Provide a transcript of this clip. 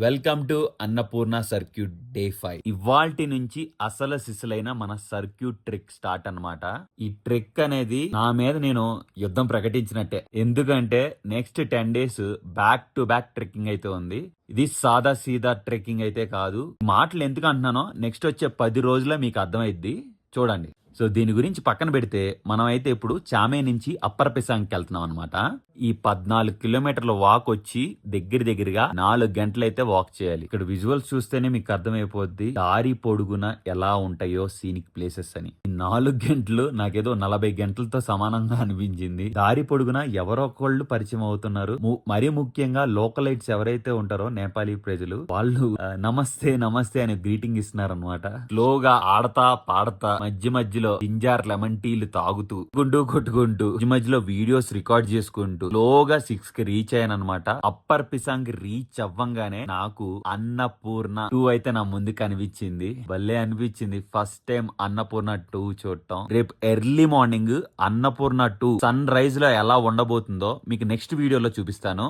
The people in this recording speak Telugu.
Welcome to Annapurna circuit day 5. ఇవాల్టి నుంచి అసలు సిసలైన మన సర్క్యూట్ ట్రిక్ స్టార్ట్ అన్నమాట. ఈ ట్రిక్ అనేది నా మీద నేను యుద్ధం ప్రకటించినట్టే. ఎందుకంటే next 10 days back to back trekking అయితే ఉంది. ఇది సాదా సీదా ట్రెక్కింగ్ అయితే కాదు. మాటలు ఎందుకు అంటున్నానో నెక్స్ట్ వచ్చే 10 రోజుల్లో మీకు అర్థమైద్ది. చూడండి. సో దీని గురించి పక్కన పెడితే మనం అయితే ఇప్పుడు చామే నుంచి అప్పర్ పిసాంగ్కి వెళ్తున్నాం అనమాట. ఈ 14 కిలోమీటర్ల వాక్ వచ్చి దగ్గరగా 4 గంటలైతే వాక్ చేయాలి. ఇక్కడ విజువల్స్ చూస్తేనే మీకు అర్థమైపోద్ది దారి పొడుగున ఎలా ఉంటాయో సీనిక్ ప్లేసెస్ అని. ఈ 4 గంటలు నాకేదో 40 గంటలతో సమానంగా అనిపించింది. దారి పొడుగున ఎవరో ఒకళ్ళు పరిచయం అవుతున్నారు. మరీ ముఖ్యంగా లోకలైట్స్ ఎవరైతే ఉంటారో నేపాలీ ప్రజలు, వాళ్ళు నమస్తే నమస్తే అని గ్రీటింగ్ ఇస్తున్నారు అనమాట. స్లోగా ఆడతా పాడతా మధ్యలో జింజార్ లెమన్ టీలు తాగుతూ కొట్టుకుంటూ మధ్యలో వీడియోస్ రికార్డ్ చేసుకుంటూ స్లోగా 6 కి రీచ్ అయ్యాను అనమాట. అప్పర్ పిసాంగ్ రీచ్ అవ్వంగానే నాకు అన్నపూర్ణ 2 అయితే నా ముందు కనిపించింది. భలే అనిపించింది ఫస్ట్ టైం అన్నపూర్ణ 2 చూడటం. రేపు early morning Annapurna 2 sunrise లో ఎలా ఉండబోతుందో మీకు నెక్స్ట్ వీడియోలో చూపిస్తాను.